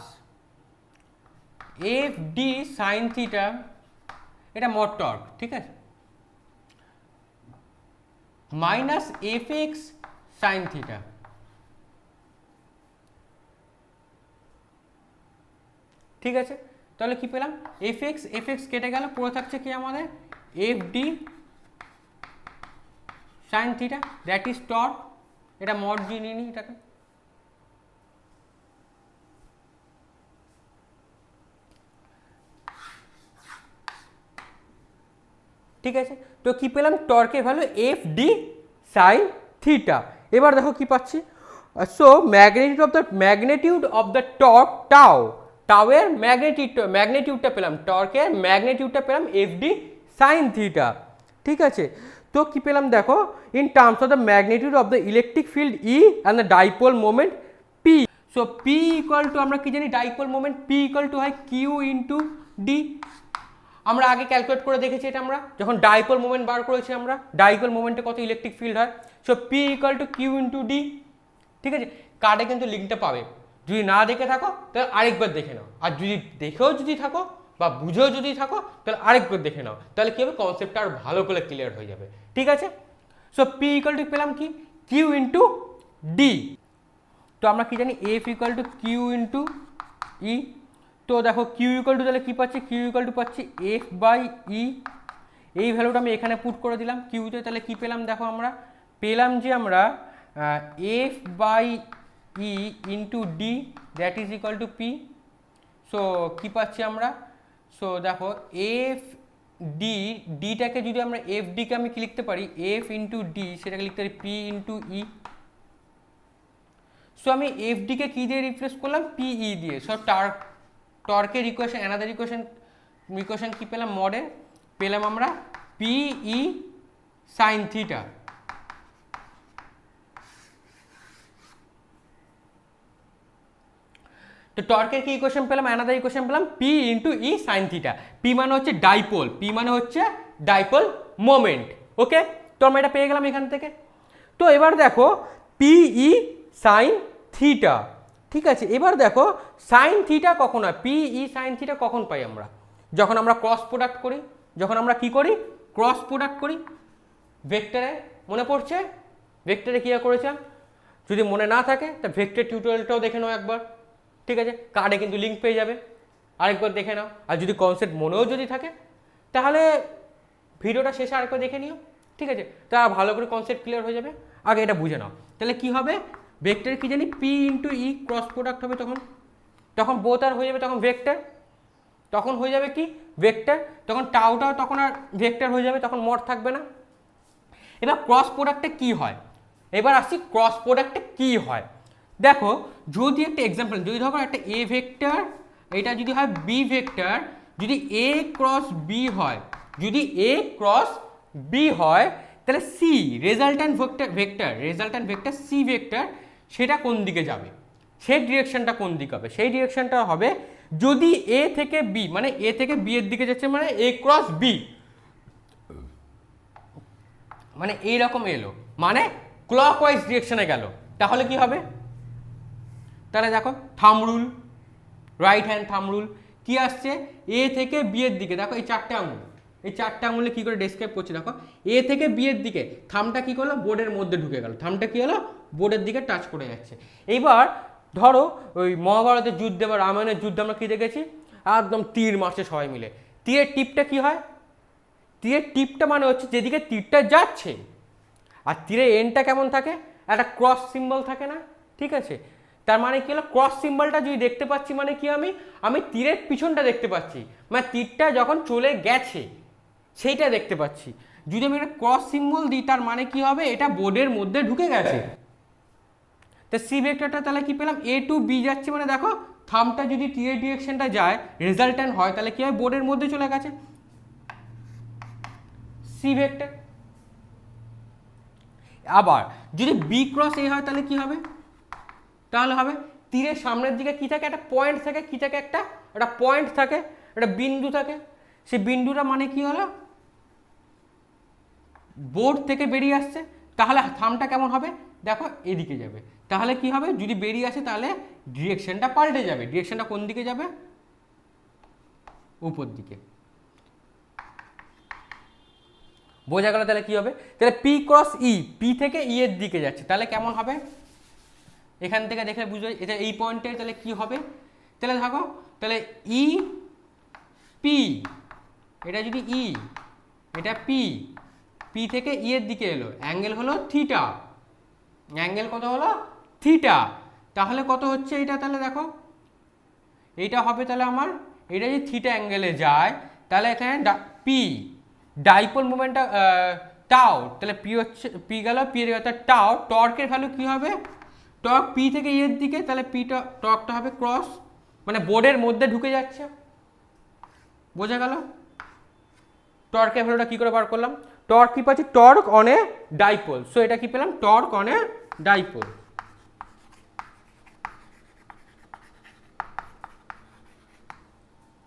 F D sine theta, এটা মোট টর্ক, ঠিক আছে, minus F x sine theta, ঠিক আছে। তাহলে কি পেলাম, এফ এক্স কেটে গেল, পড়ে থাকছে কি আমাদের F D sine theta, that is torque, এটা মড জি নিয়ে নিই এটাকে, ঠিক আছে। তো কি পেলাম, টর্কের value F D sine theta. এবার দেখো কি পাচ্ছি, so magnitude of the torque tau, টাওয়ের ম্যাগনিটিউডটা পেলাম, টর্কের ম্যাগনিটিউডটা পেলাম এফ ডি সাইন থিটা, ঠিক আছে। তো কি পেলাম দেখো, in terms of the magnitude of the electric field E and the dipole moment P, so P equal two, আমরা কি জানি dipole moment P equal two হয় কিউ ইন্টু ডি, আমরা আগে ক্যালকুলেট করে দেখেছি এটা, আমরা যখন ডাইপোল মোমেন্ট বার করেছি, আমরা ডাইপোল মোমেন্টে কত ইলেকট্রিক ফিল্ড হয়, so P equal to Q into D, ঠিক আছে। কার্ডে কিন্তু লিঙ্কটা পাবে, যদি না দেখে থাকো তাহলে আরেকবার দেখে নাও, আর যদি দেখেও যদি থাকো বা বুঝেও যদি থাকো তাহলে আরেকবার দেখে নাও, তাহলে কী হবে, কনসেপ্টটা আর ভালো করে ক্লিয়ার হয়ে যাবে, ঠিক আছে। সো পি ইকুয়াল টু পেলাম কি, কিউ ইন্টু ডি, তো আমরা কি জানি, F equal to Q into E, তো দেখো কিউ ইকুয়াল টু তাহলে কী পাচ্ছি, কিউ ইকুয়াল টু পাচ্ছি এফ বাই ই, এই ভ্যালুটা আমি এখানে পুট করে দিলাম কিউতে, তাহলে কী পেলাম দেখো, আমরা পেলাম যে আমরা F by E into D that is equal to P, so কী পাচ্ছি আমরা, সো দেখো এফ ডি, ডিটাকে যদি আমরা এফ ডিকে আমি কি লিখতে পারি, এফ ইন্টু ডি, সেটাকে লিখতে পারি পি ইন্টু ই, সো আমি এফ ডিকে কী দিয়ে রিপ্লেস করলাম, পিই দিয়ে, সো টর্কের ইকুয়েশন, অ্যানাদার ইকুয়েশন কি পেলাম, মডে পেলাম আমরা পিই সাইন থিটা, তো টর্কের কি ইকুয়েশন পেলাম, অ্যানাদার ইকুয়েশন পেলাম পি ইন্টু ই সাইন থিটা, পি মানে হচ্ছে ডাইপোল, পি মানে হচ্ছে ডাইপোল মোমেন্ট, ওকে। তো আমরা এটা পেয়ে গেলাম এখান থেকে। তো এবার দেখো পিই সাইন থিটা, ঠিক আছে। এবার দেখো সাইন থিটা কখন হয়, পিই সাইন থিটা কখন পাই আমরা, যখন আমরা ক্রস প্রোডাক্ট করি, যখন আমরা কি করি, ক্রস প্রোডাক্ট করি ভেক্টরে, মনে পড়ছে ভেক্টরে কী করেছিলাম? যদি মনে না থাকে তা ভেক্টর টিউটোরিয়ালটাও দেখে নাও একবার, ঠিক আছে, কার্ডে কিন্তু লিঙ্ক পেয়ে যাবে, আরেকবার দেখে নাও। আর যদি কনসেপ্ট মনেও যদি থাকে তাহলে ভিডিওটা শেষে আরেকবার দেখে নিও, ঠিক আছে, তা ভালো করে কনসেপ্ট ক্লিয়ার হয়ে যাবে। আগে এটা বুঝে নাও। তাহলে কি হবে, ভেক্টর কি জানি পি ইন্টু ই ক্রস প্রোডাক্ট হবে, তখন বোথ আর হয়ে যাবে, তখন ভেক্টর, তখন হয়ে যাবে কি ভেক্টর, তখন টাউটাও তখন আর ভেক্টর হয়ে যাবে, তখন মড থাকবে না। এবার ক্রস প্রোডাক্টে কি হয়, এবার আসছি ক্রস প্রোডাক্টে কি হয়। দেখো যদি একটা এক্সাম্পল, যদি ধরো একটা এ ভেক্টর, এটা যদি হয় বি ভেক্টর, যদি এ ক্রস বি হয়, যদি এ ক্রস বি হয়, তাহলে C resultant vector C vector, সেটা কোন দিকে যাবে, সেই ডিরেকশনটা কোন দিকে হবে, সেই ডিরেকশনটা হবে যদি এ থেকে বি, মানে এ থেকে বি এর দিকে যাচ্ছে, মানে এ ক্রস বি, মানে এইরকম এলো, মানে ক্লকওয়াইজ ডিরেকশনে গেল, তাহলে কি হবে, তাহলে দেখো thumb rule, right hand thumb rule, কি আসছে এ থেকে বি এর দিকে, দেখো এই চারটে আঙুল, এই চারটে আঙুলে কী করে ডেসক্রাইব করছি, দেখো এ থেকে বি এর দিকে থামটা কী করলো, বোর্ডের মধ্যে ঢুকে গেল, থামটা কী হলো, বোর্ডের দিকে টাচ করে যাচ্ছে। এইবার ধরো ওই মহাভারতের যুদ্ধে বা রামায়ণের যুদ্ধে আমরা কী দেখেছি, একদম তীর মারছে সবাই মিলে, তীরের টিপটা কী হয়, তীরের টিপটা মানে হচ্ছে যেদিকে তীরটা যাচ্ছে, আর তীরের এন্ডটা কেমন থাকে, একটা ক্রস সিম্বল থাকে না, ঠিক আছে, তার মানে কি হলো, ক্রস সিম্বলটা যদি দেখতে পাচ্ছি মানে কি, আমি তীরের পিছনটা দেখতে পাচ্ছি, মানে তীরটা যখন চলে গেছে সেইটা দেখতে পাচ্ছি। যদি আমি একটা ক্রস সিম্বল দিই তার মানে কি হবে, এটা বোর্ডের মধ্যে ঢুকে গেছে। তো সি ভেক্টরটা তাহলে কি পেলাম, এ টু বি যাচ্ছে, মানে দেখো থামটা যদি তীরের ডিরেকশনটা যায় রেজাল্ট্যান্ট হয়, তাহলে কি হয়, বোর্ডের মধ্যে চলে গেছে সি ভেক্টর। আবার যদি বি ক্রস এ হয় তাহলে কি হবে, তাহলে হবে তীরের সামনের দিকে কি থাকে, একটা পয়েন্ট থাকে, কি থাকে, একটা পয়েন্ট থাকে, একটা বিন্দু থাকে, সেই বিন্দুটা মানে কি হলো, বোর্ড থেকে বেরিয়ে আসছে, তাহলে থামটা কেমন হবে, দেখো এদিকে যাবে, তাহলে কি হবে, যদি বেরিয়ে আসে তাহলে ডিরেকশনটা পাল্টে যাবে, ডিরেকশনটা কোন দিকে যাবে, উপর দিকে। বোঝা গেল, তাহলে কি হবে, তাহলে পি ক্রস ই, পি থেকে ই এর দিকে যাচ্ছে, তাহলে কেমন হবে, এখান থেকে দেখে বুঝো, এটা এই পয়েন্টে তাহলে কি হবে, তাহলে দেখো তাহলে ই পি, এটা যদি ই, এটা পি, পি থেকে ই এর দিকে এলো, অ্যাঙ্গেল হলো থিটা, অ্যাঙ্গেল কত হলো থিটা, তাহলে কত হচ্ছে এটা, তাহলে দেখো এইটা হবে, তাহলে আমার এটা যদি থিটা অ্যাঙ্গেলে যায়, তাহলে এখানে পি ডাইপোল মোমেন্টটা টাও, তাহলে পি হচ্ছে, পি গেল, পি এর অর্থাৎ টাও, টর্কের ভ্যালু কি হবে, টর্ক পি থেকে এর দিকে, তাহলে পিটা টর্কটা হবে ক্রস, মানে বোর্ডের মধ্যে ঢুকে যাচ্ছে। বোঝা গেল, টর্কের ভ্যালুটা কী করে বার করলাম, টর্ক কি পাচ্ছি, torque on a dipole, so এটা কি পেলাম, টর্ক অন এ ডাইপোল।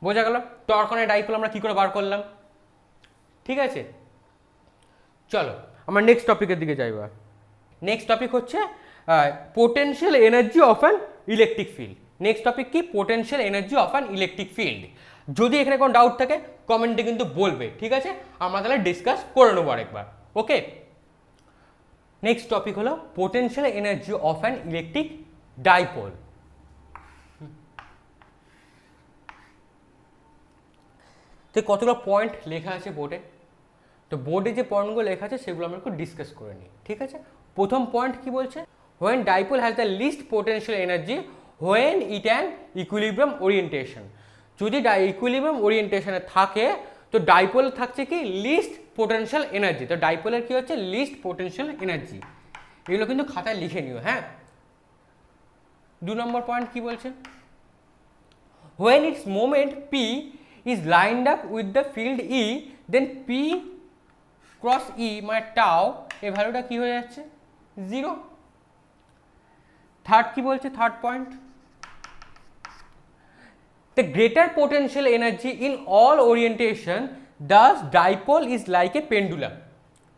বোঝা গেল, টর্ক অন এ ডাইপোল আমরা কি করে বার করলাম, ঠিক আছে। চলো আমরা নেক্সট টপিকের দিকে যাই। নেক্সট টপিক হচ্ছে potential energy of an electric field. Next topic কি, potential energy of an electric field. যদি এখানে কোনো ডাউট থাকে কমেন্টে কিন্তু বলবে, ঠিক আছে, আমরা তাহলে ডিসকাস করে নেবো আরেকবার, ওকে। নেক্সট টপিক হলো potential energy of an electric dipole. তো কতগুলো পয়েন্ট লেখা আছে বোর্ডে, তো বোর্ডে যে পয়েন্টগুলো লেখা আছে সেগুলো আমরা একটু ডিসকাস করে নিই, ঠিক আছে। প্রথম পয়েন্ট কি বলছে, when dipole has the least potential energy when it an equilibrium orientation. যদি ইকুইলিব্রিয়াম ওরিয়েন্টেশনে থাকে তো ডাইপোল থাকছে কি লিস্ট পোটেনশিয়াল এনার্জি, তো ডাইপোলের কি হচ্ছে লিস্ট পোটেনশিয়াল এনার্জি, এগুলো কিন্তু খাতায় লিখে নিও, হ্যাঁ। 2 নম্বর পয়েন্ট কি বলছে, when it's moment P is lined up with the field E, then P cross E মানে টাও এই ভ্যালুটা কি হয়ে যাচ্ছে 0। থার্ড কি বলছে, third point, the greater potential energy in all orientation thus dipole is like a pendulum।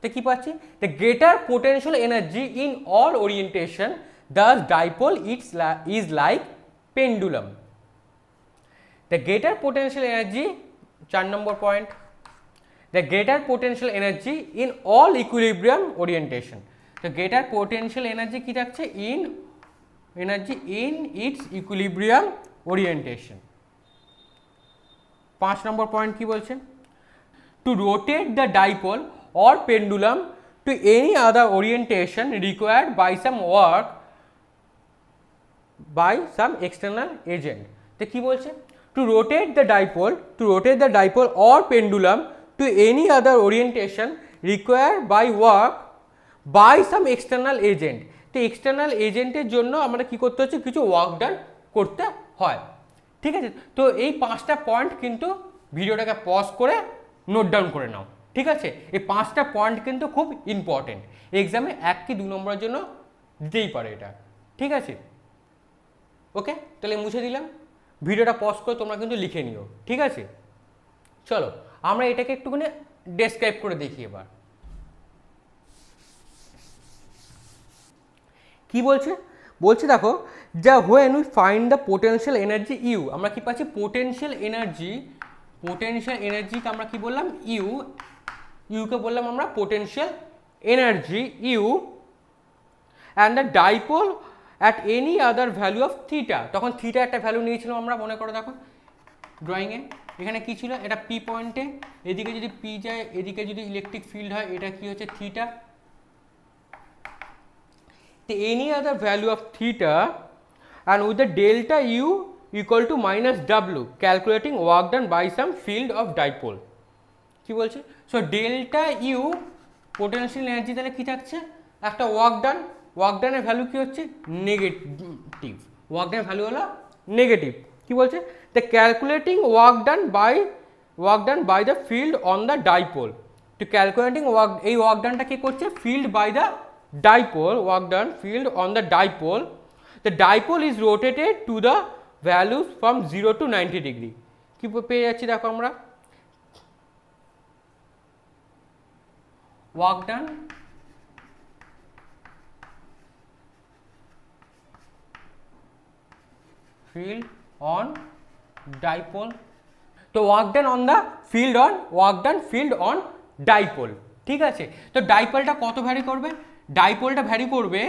তো কি পাচ্ছি, the greater potential energy in all orientation thus dipole is like pendulum। The greater potential energy, 4 নম্বর point, the greater potential energy in all equilibrium orientation. তো greater potential energy কী থাকছে? Energy in its equilibrium orientation. 5 নম্বর point কি বলছে? To rotate the dipole or pendulum to any other orientation required by some work by some external agent. তো কি বলছে? to rotate the dipole or pendulum to any other orientation required by work by some external agent. তো external এজেন্টের জন্য আমরা কি করতে হচ্ছে? কিছু ওয়ার্ক ডান করতে হয়। ঠিক আছে, তো এই 5টা পয়েন্ট কিন্তু ভিডিওটাকে পজ করে নোট ডাউন করে নাও। ঠিক আছে, এই 5টা পয়েন্ট কিন্তু খুব ইম্পর্টেন্ট, এক্সামে 1 কি 2 নম্বরের জন্য দিতেই পারে এটা। ঠিক আছে, ওকে, তাহলে মুছে দিলাম। ভিডিওটা পজ করে তোমরা কিন্তু লিখে নিও। ঠিক আছে, চলো আমরা এটাকে একটুখানি ডেসক্রাইব করে দেখি এবার। কি বলছে? বলছে দেখো, যা when we find the potential energy U, আমরা কি পাচ্ছি? পোটেনশিয়াল এনার্জিকে আমরা কি বললাম? ইউকে বললাম আমরা potential energy U, and the dipole at any other value of theta. তখন থিটা একটা ভ্যালু নিয়েছিলাম আমরা, মনে করো দেখো ড্রয়িংয়ে, এখানে কি ছিল? এটা পি পয়েন্টে, এদিকে যদি পি যায়, এদিকে যদি ইলেকট্রিক ফিল্ড হয়, এটা কি হচ্ছে? Theta. Any other value of theta and with the delta u equal to minus w calculating work done by some field of dipole. কি বলছে? So delta U potential energy তাহলে কি থাকছে? একটা ওয়ার্ক ডানের ভ্যালু কি হচ্ছে? নেগেটিভ। ওয়ার্ক ডানের ভ্যালু হলো নেগেটিভ। কি বলছে? The calculating work done by the field on the dipole. তো ক্যালকুলেটিং এই ওয়ার্ক ডানটা কি করছে? Field by the dipole, work done field on the dipole. The dipole is rotated to the values from 0 to 90 degree. কি পেয়ে যাচ্ছি দেখো আমরা? Work done field on dipole. তো work done on the field on dipole. ঠিক আছে, তো ডাইপোলটা কত ভ্যারি করবে? ডাইপোলটা ভ্যারি করবে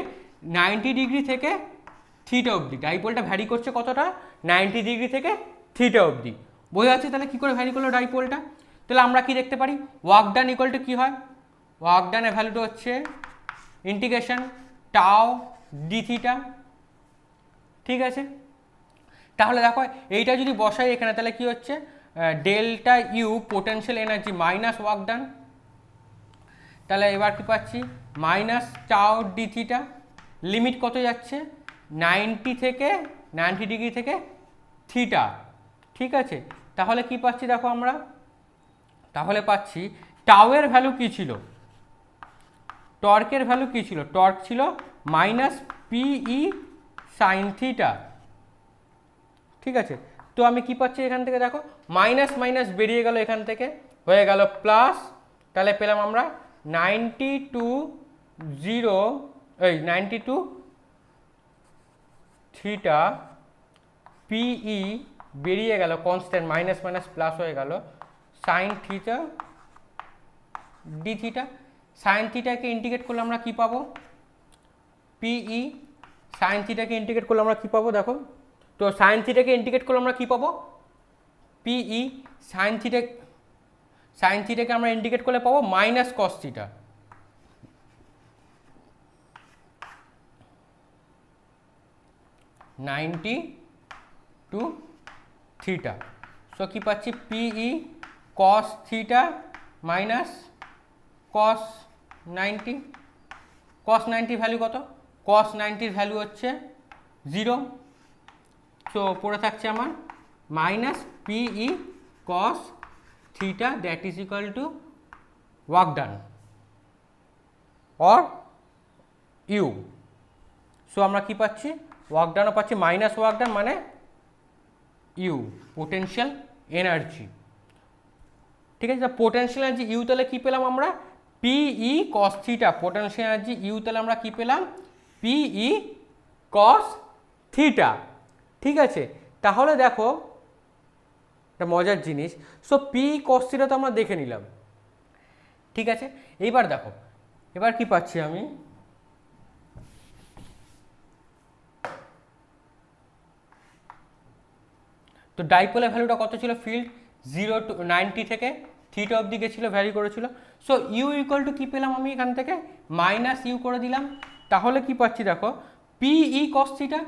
90 ডিগ্রি থেকে থিটা অবধি। ডাইপোলটা ভ্যারি করছে কতটা? 90 ডিগ্রি থেকে থিটা অবধি। বোঝা যাচ্ছে তাহলে কী করে ভ্যারি করলো ডাইপোলটা? তাহলে আমরা কি দেখতে পারি? ওয়ার্ক ডান ইকুয়াল টু কী হয়? ওয়ার্ক ডানের ভ্যালুটা হচ্ছে ইন্টিগ্রেশন টাও ডি থিটা। ঠিক আছে, তাহলে দেখো এইটা যদি বসাই এখানে, তাহলে কি হচ্ছে? Delta U potential energy minus work done, তাহলে এবার কি পাচ্ছি? মাইনাস টাও ডি থিটা। লিমিট কত যাচ্ছে? 90 ডিগ্রি থেকে থিটা। ঠিক আছে, তাহলে কি পাচ্ছি দেখো আমরা? তাহলে পাচ্ছি টাওয়ের ভ্যালু কি ছিল? টর্কের ভ্যালু কি ছিল? টর্ক ছিল মাইনাস পিই সাইন থিটা। ঠিক আছে, তো আমি কি পাচ্ছি এখান থেকে? দেখো মাইনাস মাইনাস বেরিয়ে গেল, এখান থেকে হয়ে গেল প্লাস। তাহলে পেলাম আমরা 92 থিটা পিই বেরিয়ে গেল, কনস্ট্যান্ট মাইনাস মাইনাস প্লাস হয়ে গেল sine theta D theta. Sine থিটাকে ইন্টিগ্রেট করলে আমরা কি পাবো? পিই সাইন থিটাকে ইন্টিগ্রেট করলে আমরা কি পাবো? দেখো তো সাইন থিটাকে ইন্টিগ্রেট করলে আমরা কি পাবো? পিই সাইন থিটাকে আমরা ইন্টিগ্রেট করলে পাবো minus cos theta. Theta. So কি পাচ্ছি? পিই কস থিটা মাইনাস কস 90। কস 90 ভ্যালু কত? কস 90 ভ্যালু হচ্ছে 0। সো পড়ে থাকছে আমার minus P E cos theta, that is equal to work done or U. So আমরা কি পাচ্ছি? ওয়ার্ক ডানও পাচ্ছি মাইনাস ওয়ার্ক ডান মানে ইউ, পোটেনশিয়াল এনার্জি। ঠিক আছে, পোটেনশিয়াল এনার্জি ইউ তাহলে কী পেলাম আমরা? P E cos theta. Potential energy U তাহলে আমরা কী পেলাম? P E cos theta. ঠিক আছে, তাহলে দেখো একটা মজার জিনিস। সো পি কস থিটা তো আমরা দেখে নিলাম। ঠিক আছে, এইবার দেখো এবার কি পাচ্ছি আমি, তো ডাইপোলের ভ্যালুটা কত ছিল, ফিল্ড 0 to 90 থেকে থিটা অবধি গেছিলো, ভ্যারি করেছিল। সো ইউ ইকুয়াল টু কী পেলাম আমি এখান থেকে মাইনাস ইউ করে দিলাম, তাহলে কি পাচ্ছি দেখো পিই কস থিটা,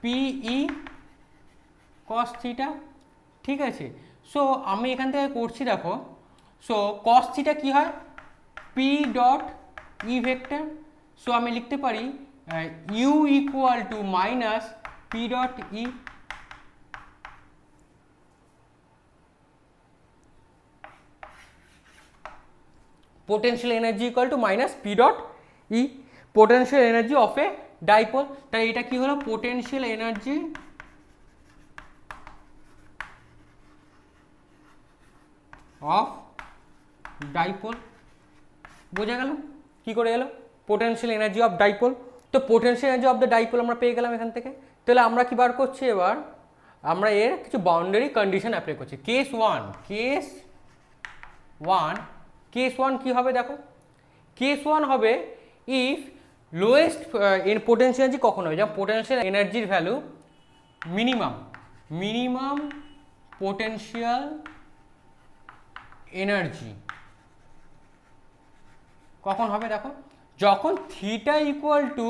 পিই কস থিটা। ঠিক আছে, সো আমি এখান থেকে করছি দেখো, সো কস থিটা কী হয়, P dot E vector. So আমি লিখতে পারি U equal to minus P dot E. potential energy equal to minus p dot e, potential energy of a dipole। তাই এটা কি হলো, potential energy of dipole। বোঝা গেল কি করে এলো, potential energy of dipole। তো potential energy of the dipole আমরা পেয়ে গেলাম এখান থেকে। তাহলে আমরা কি বার করছি, এবার আমরা এর কিছু বাউন্ডারি কন্ডিশন অ্যাপ্লাই করছি। কেস ওয়ান কি হবে দেখো, কেস ওয়ান হবে ইফ লোয়েস্ট পোটেনশিয়াল এনার্জি কখন হবে, যেমন পোটেনশিয়াল এনার্জির ভ্যালু মিনিমাম পোটেনশিয়াল এনার্জি কখন হবে দেখো, যখন থিটা ইকুয়াল টু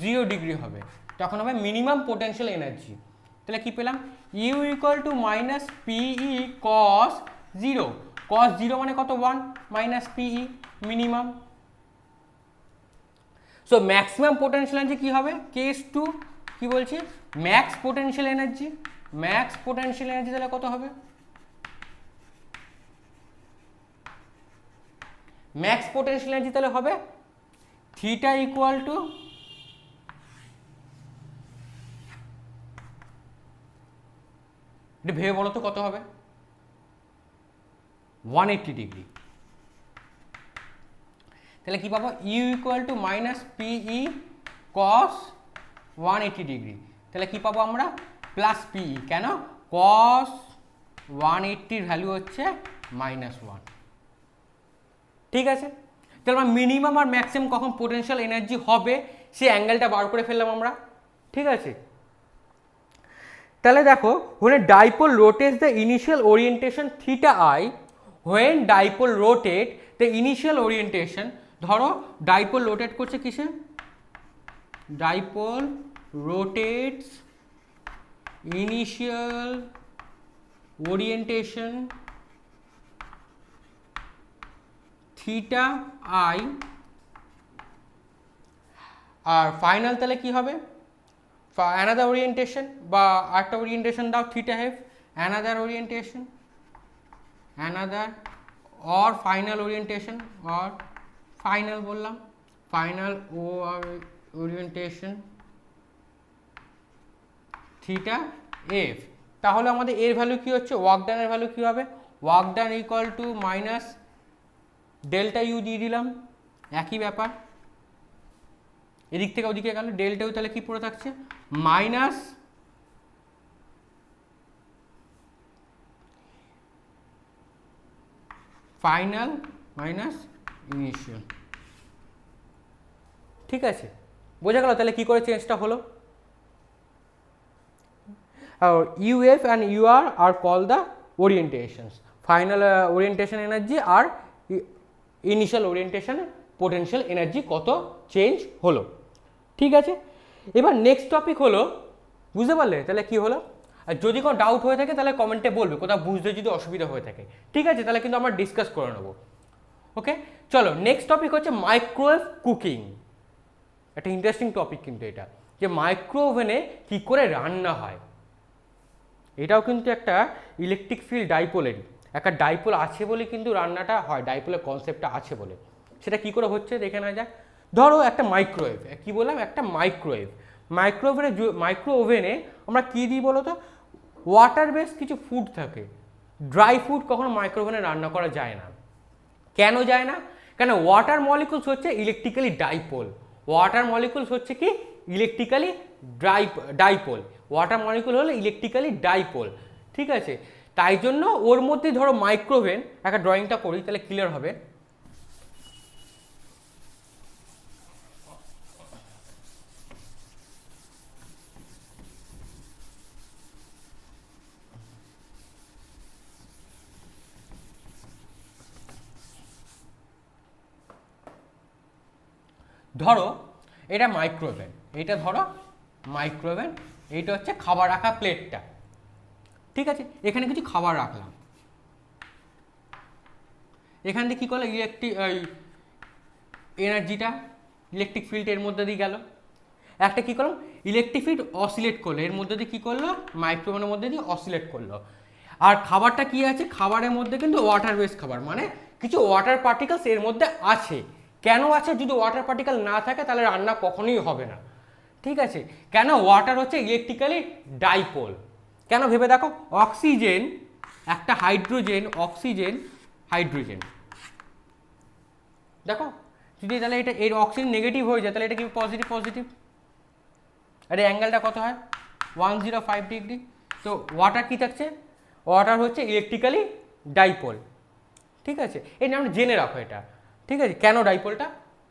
0 ডিগ্রি হবে তখন হবে মিনিমাম পোটেনশিয়াল এনার্জি। তাহলে কি পেলাম, U equal to minus P E cos 0, cos 0 মানে কত 1 minus P E minimum. So maximum potential energy কি হবে, কেস টু কি বলছি, ম্যাক্স পোটেনশিয়াল এনার্জি, তাহলে কত হবে, ম্যাক্স পোটেনশিয়াল এনার্জি তাহলে হবে থিটা ইকুয়াল টু এটা ভেবে বলো তো কত হবে, 180 ডিগ্রি। তাহলে কি পাবো, U equal to minus P E cos 180 degree. তাহলে কি পাবো আমরা, প্লাস পিই, কেন কস 180 ভ্যালু হচ্ছে -1। ঠিক আছে, তাহলে আমরা মিনিমাম আর ম্যাক্সিমাম কখন পোটেনশিয়াল এনার্জি হবে সেই অ্যাঙ্গেলটা বার করে ফেললাম আমরা। ঠিক আছে, তাহলে দেখো when a dipole rotates the initial orientation theta I, when dipole rotate the initial orientation, ধরো ডাইপোল রোটেট করছে কিসে, dipole rotates initial orientation theta I, আর ফাইনাল তাহলে কি হবে, another orientation বা আরেকটা ওরিয়েন্টেশন দাও থিটা হেফ, another orientation, another or final orientation, or final বললাম, ফাইনাল ওরিয়েন্টেশন থিটা এফ। তাহলে আমাদের এর ভ্যালু কি হচ্ছে, ওয়ার্ক ডানের ভ্যালু কি হবে, work done equal to minus delta U দিয়ে দিলাম, একই ব্যাপার, এদিক থেকে ওদিকে গেল ডেল্টা ইউ, তাহলে কি পড়ে থাকছে মাইনাস ফাইনাল মাইনাস ইনিশিয়াল। ঠিক আছে, বোঝা গেল তাহলে কি করে চেঞ্জটা হলো। U F and U R are call the orientations, final orientation energy আর ইনিশিয়াল ওরিয়েন্টেশন পোটেনশিয়াল এনার্জি কত চেঞ্জ হলো। ঠিক আছে, এবার নেক্সট টপিক হলো, বুঝতে পারলে তাহলে কি হলো, আর যদি কোনো ডাউট হয়ে থাকে তাহলে কমেন্টে বলবে, কোথাও বুঝতে যদি অসুবিধা হয়ে থাকে। ঠিক আছে, তাহলে কিন্তু আমরা ডিসকাস করে নেবো। ওকে, চলো নেক্সট টপিক হচ্ছে মাইক্রোওয়েভ কুকিং। একটা ইন্টারেস্টিং টপিক কিন্তু এটা, যে মাইক্রোওভেনে কী করে রান্না হয়। এটাও কিন্তু একটা ইলেকট্রিক ফিল্ড ডাইপোলেরই, একটা ডাইপোল আছে বলে কিন্তু রান্নাটা হয়, ডাইপোলের কনসেপ্টটা আছে বলে। সেটা কি করে হচ্ছে দেখে নেওয়া যাক। ধরো একটা মাইক্রোওয়েভ, কি বললাম, একটা মাইক্রোওভেনে আমরা কী দিই বলো তো, ওয়াটার বেস কিছু ফুড থাকে, ড্রাই ফুড কখনো মাইক্রোওভেনে রান্না করা যায় না। কেন যায় না, কেন ওয়াটার মলিকুলস হচ্ছে ইলেকট্রিক্যালি ডাইপোল, ওয়াটার মলিকুলস হচ্ছে কি ইলেকট্রিক্যালি ডাইপোল, ওয়াটার মলিকুল হলো ইলেকট্রিক্যালি ডাইপোল। ঠিক আছে, তাই জন্য ওর মধ্যে ধরো মাইক্রোওভেন, একটা ড্রয়িংটা করি তাহলে ক্লিয়ার হবে। ধরো এটা মাইক্রোওভেন, এটা ধরো মাইক্রোওভেন, এইটা হচ্ছে খাবার রাখা প্লেটটা, ঠিক আছে। এখানে কিছু খাবার রাখলাম, এখান থেকে কী করলো এনার্জিটা ইলেকট্রিক ফিল্ড এর মধ্যে দিয়ে গেল, একটা কী করলাম ইলেকট্রিক ফিল্ড অসিলেট করলো, এর মধ্যে দিয়ে কী করলো মাইক্রোওভেনের মধ্যে দিয়ে অসিলেট করলো। আর খাবারটা কি আছে, খাবারের মধ্যে কিন্তু ওয়াটার বেস খাবার, মানে কিছু ওয়াটার পার্টিকেলস এর মধ্যে আছে। কেন আছে, যদি ওয়াটার পার্টিকেল না থাকে তাহলে রান্না কখনোই হবে না, ঠিক আছে। কেন, ওয়াটার হচ্ছে ইলেকট্রিক্যালি ডাইপোল। কেন ভেবে দেখো, অক্সিজেন একটা হাইড্রোজেন, অক্সিজেন হাইড্রোজেন, দেখো যদি তাহলে এটা এর অক্সিজেন নেগেটিভ হয়ে যায় তাহলে এটা কি পজিটিভ পজিটিভ, আর এই অ্যাঙ্গেলটা কত হয় 105 ডিগ্রি। তো ওয়াটার কি থাকছে, ওয়াটার হচ্ছে ইলেকট্রিক্যালি ডাইপোল, ঠিক আছে। এই নাম জেনে রাখো এটা, ঠিক আছে, কেন ডাইপোলটা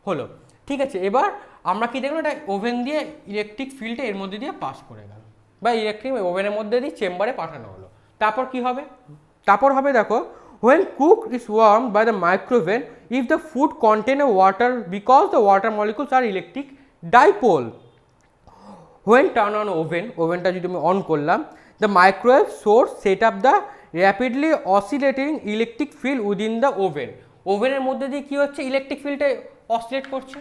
হলো, ঠিক আছে। এবার আমরা কি দেখলাম, এটা ওভেন দিয়ে ইলেকট্রিক ফিল্ডটা এর মধ্যে দিয়ে পাস করে গেল, বা ইলেকট্রিক ওভেনের মধ্যে দিয়ে চেম্বারে পাঠানো হলো। তারপর কি হবে, তারপর হবে দেখো, when cooked is warmed by the microwave if the food contain a water because the water molecules are electric dipole. When turn on oven, ওভেনটা যদি আমি অন করলাম, the microwave source set up the rapidly oscillating electric field within the oven. ওভেনের মধ্যে দিয়ে কি হচ্ছে, electric ফিল্ডটা অসিলেট করছে,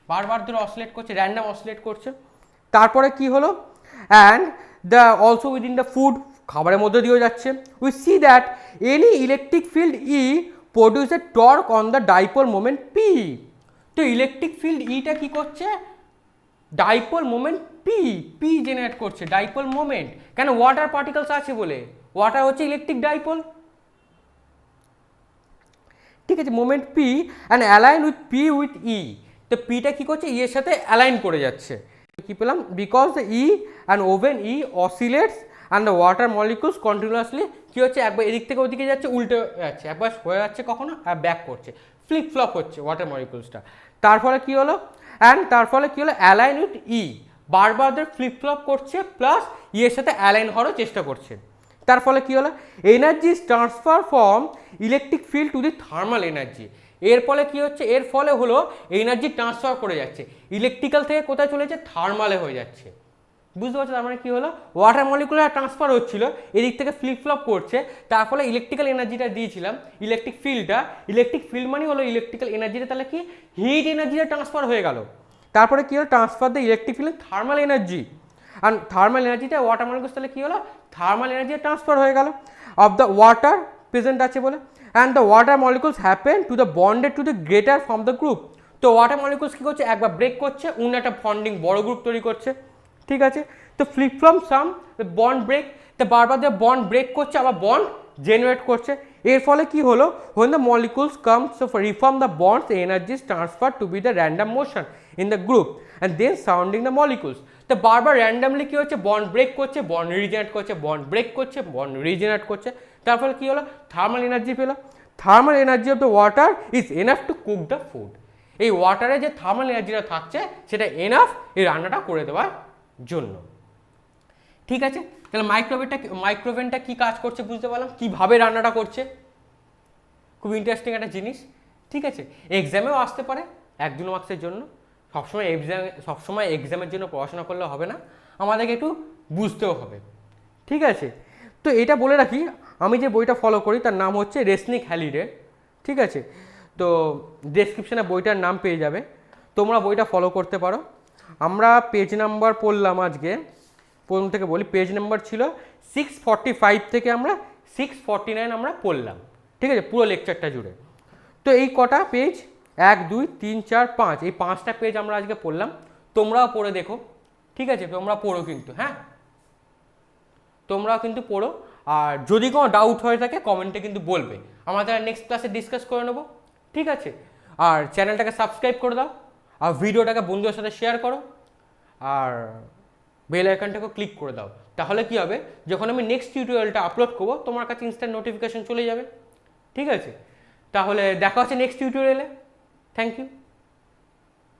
বারবার ধরে অসিলেট করছে, র্যান্ডম অসিলেট করছে। তারপরে কি হলো, and the also within the food, খাবারের মধ্যে দিয়েও যাচ্ছে। We see that any electric field E produce a torque on the dipole moment P. তো ইলেকট্রিক ফিল্ড ইটা কি করছে, dipole moment P, P generate করছে, ডাইপোল মোমেন্ট। কেন, ওয়াটার পার্টিকেলস আছে বলে, ওয়াটার হচ্ছে ইলেকট্রিক ডাইপোল, ঠিক আছে। Moment P and align with P with E, তো পিটা কী করছে, ই এর সাথে অ্যালাইন করে যাচ্ছে। কী পেলাম, because the E and oven E oscillates and the water molecules continuously কী হচ্ছে, একবার এদিক থেকে ওদিকে যাচ্ছে, উল্টে যাচ্ছে, একবার হয়ে যাচ্ছে কখনো আর ব্যাক করছে, ফ্লিপ ফ্লপ হচ্ছে ওয়াটার মলিকুলসটা। তার ফলে কী হলো, তার ফলে কী হলো, অ্যালাইন উইথ ই, বারবার ধরে ফ্লিপ ফ্লপ করছে, প্লাস ই এর সাথে অ্যালাইন হওয়ারও চেষ্টা করছে। তার ফলে কী হলো, energy is transfer from electric field to the thermal energy. এর ফলে কি হচ্ছে, এর ফলে হলো এনার্জি ট্রান্সফার করে যাচ্ছে, ইলেকট্রিক্যাল থেকে কোথায় চলে যাচ্ছে, থার্মালে হয়ে যাচ্ছে। বুঝতে পারছো, তার মানে কী হলো, ওয়াটার মলিকুলার ট্রান্সফার হচ্ছিল, এদিক থেকে ফ্লিপ ফ্লপ করছে, তার ফলে ইলেকট্রিক্যাল এনার্জিটা দিয়েছিলাম, ইলেকট্রিক ফিল্ডটা, ইলেকট্রিক ফিল্ড মানে হলো ইলেকট্রিক্যাল এনার্জিটা, তাহলে কি হিট এনার্জিটা ট্রান্সফার হয়ে গেল। তারপরে কী হলো, transfer the electric field thermal energy, আর থার্মাল এনার্জিটা ওয়াটার মলিকুলস, তাহলে কী হলো, থার্মাল এনার্জি ট্রান্সফার হয়ে গেল অফ দ্য ওয়াটার প্রেজেন্ট আছে বলে, and the water molecules happen to the bonded to the greater from the group. তো ওয়াটার মলিকুলস কী করছে, একবার ব্রেক করছে, অন্য একটা বন্ডিং বড় গ্রুপ তৈরি করছে, ঠিক আছে। তো flip from some bond break, তো বারবার যে বন্ড ব্রেক করছে আবার বন্ড জেনারেট করছে। এর ফলে কি হলো, when the molecules come to reform the bonds, the energy is transferred to be the random motion in the group and then sounding the molecules. তো বারবার র্যান্ডামলি কী হচ্ছে, বন্ড ব্রেক করছে, বন্ড রিজেনারেট করছে, বন্ড ব্রেক করছে, bond regenerate করছে, তার ফলে কী হলো, থার্মাল এনার্জি পেলো। Thermal energy of the water is enough to cook the food. এই ওয়াটারে যে থার্মাল এনার্জিটা থাকছে সেটা এনাফ এই রান্নাটা করে দেওয়ার জন্য, ঠিক আছে। তাহলে মাইক্রোওভেনটা কী কাজ করছে বুঝতে পারলাম, কীভাবে রান্নাটা করছে, খুব ইন্টারেস্টিং একটা জিনিস, ঠিক আছে। এক্সামেও আসতে পারে 1-2 মার্কসের জন্য, সবসময় এক্সামের জন্য পড়াশোনা করলে হবে না, আমাদেরকে একটু বুঝতেও হবে, ঠিক আছে। তো এটা বলে রাখি, আমি যে বইটা ফলো করি তার নাম হচ্ছে রেসনিক হ্যালিডে, ঠিক আছে। তো ডেসক্রিপশানে বইটার নাম পেয়ে যাবে, তোমরা বইটা ফলো করতে পারো। আমরা পেজ নাম্বার পড়লাম আজকে, প্রথম থেকে বলি, পেজ নাম্বার ছিল 645 থেকে আমরা 649 আমরা পড়লাম, ঠিক আছে, পুরো লেকচারটা জুড়ে। তো এই কটা পেজ 1, 2, 3, 4, 5, এই 5টা পেজ আমরা আজকে পড়লাম, তোমরাও পড়ে দেখো, ঠিক আছে, তোমরা পড়ো কিন্তু, হ্যাঁ তোমরাও কিন্তু পড়ো। আর যদি কোনো ডাউট হয়ে থাকে কমেন্টে কিন্তু বলবে, আমাদের নেক্সট ক্লাসে ডিসকাস করে নেবো, ঠিক আছে। আর চ্যানেলটাকে সাবস্ক্রাইব করে দাও, আর ভিডিওটাকে বন্ধুদের সাথে শেয়ার করো, আর বেল আইকনটাকে ক্লিক করে দাও, তাহলে কি হবে, যখন আমি নেক্সট টিউটোরিয়ালটা আপলোড করবো তোমার কাছে ইনস্ট্যান্ট নোটিফিকেশন চলে যাবে, ঠিক আছে। তাহলে দেখা হচ্ছে নেক্সট টিউটোরিয়ালে, থ্যাংক ইউ।